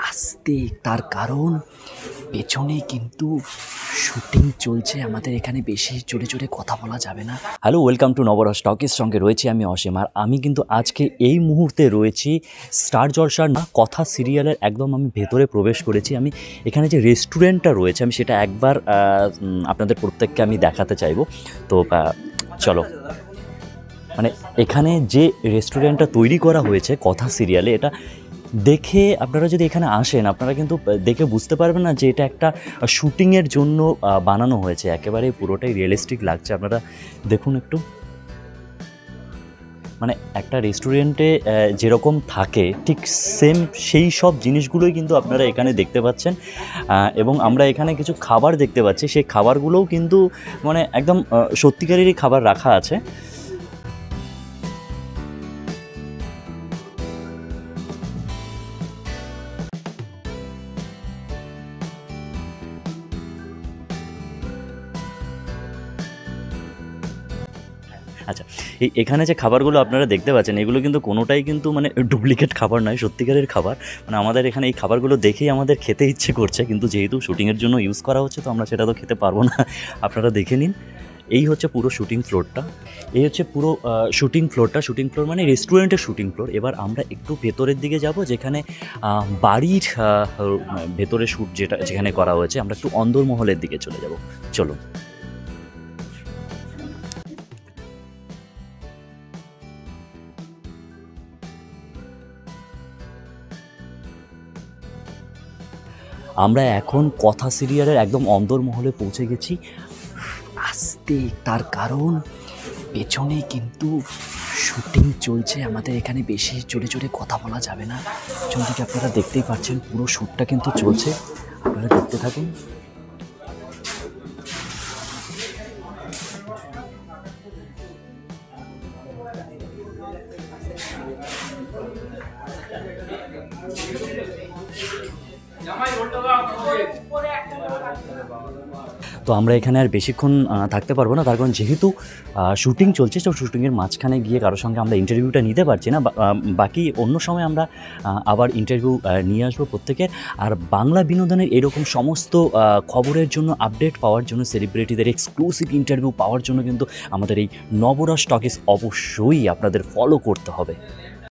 আস্তে, তার কারণ পেছনে কিন্তু শুটিং চলছে। আমাদের এখানে বেশি জোরে জোরে কথা বলা যাবে না। Hello, welcome to Navaras talkies. সঙ্গে রয়েছি আমি অসীম, আর আমি কিন্তু আজকে এই মুহূর্তে রয়েছি স্টার জলসার না কথা সিরিয়ালের একদম আমি ভেতরে প্রবেশ করেছি। আমি এখানে যে রেস্টুরেন্টটা রয়েছে আমি সেটা একবার আপনাদের প্রত্যেককে আমি দেখাতে চাইবো। তো চলো, মানে এখানে যে রেস্টুরেন্টটা তৈরি করা হয়েছে কথা সিরিয়ালে, এটা দেখে আপনারা যদি এখানে আসেন আপনারা কিন্তু দেখে বুঝতে পারবেন না যে এটা একটা শুটিংয়ের জন্য বানানো হয়েছে। একেবারে পুরোটাই রিয়েলিস্টিক লাগছে। আপনারা দেখুন একটু, মানে একটা রেস্টুরেন্টে যেরকম থাকে ঠিক সেম সেই সব জিনিসগুলোই কিন্তু আপনারা এখানে দেখতে পাচ্ছেন। এবং আমরা এখানে কিছু খাবার দেখতে পাচ্ছি, সেই খাবারগুলোও কিন্তু মানে একদম সত্যিকারেরই খাবার রাখা আছে। আচ্ছা, এখানে যে খাবারগুলো আপনারা দেখতে পাচ্ছেন এগুলো কিন্তু কোনোটাই কিন্তু মানে ডুপ্লিকেট খাবার নয়, সত্যিকারের খাবার। মানে আমাদের এখানে এই খাবারগুলো দেখেই আমাদের খেতে ইচ্ছে করছে, কিন্তু যেহেতু শুটিংয়ের জন্য ইউজ করা হচ্ছে তো আমরা সেটা তো খেতে পারবো না। আপনারা দেখে নিন, এই হচ্ছে পুরো শুটিং ফ্লোরটা। এই হচ্ছে পুরো শুটিং ফ্লোরটা। শুটিং ফ্লোর মানে রেস্টুরেন্টের শুটিং ফ্লোর। এবার আমরা একটু ভেতরের দিকে যাব, যেখানে বাড়ির ভেতরে শ্যুট যেখানে করা হয়েছে। আমরা একটু অন্দরমহলের দিকে চলে যাব, চলুন। আমরা এখন কথা সিরিয়ালের একদম অন্দরমহলে পৌঁছে গেছি। আস্তে, তার কারণ পেছনে কিন্তু শুটিং চলছে। আমাদের এখানে বেশি জোরে জোরে কথা বলা যাবে না। পেছন থেকে আপনারা দেখতেই পাচ্ছেন পুরো শ্যুটটা কিন্তু চলছে, আপনারা দেখতে থাকুন। তো আমরা এখানে আর বেশিক্ষণ থাকতে পারবো না, তার কারণ যেহেতু শুটিং চলছে, তো শুটিংয়ের মাঝখানে গিয়ে কারোর সঙ্গে আমরা ইন্টারভিউটা নিতে পারছি না। বাকি অন্য সময় আমরা আবার ইন্টারভিউ নিয়ে আসবো প্রত্যেকের। আর বাংলা বিনোদনের এরকম সমস্ত খবরের জন্য, আপডেট পাওয়ার জন্য, সেলিব্রিটিদের এক্সক্লুসিভ ইন্টারভিউ পাওয়ার জন্য কিন্তু আমাদের এই নবরস টকিজ অবশ্যই আপনাদের ফলো করতে হবে।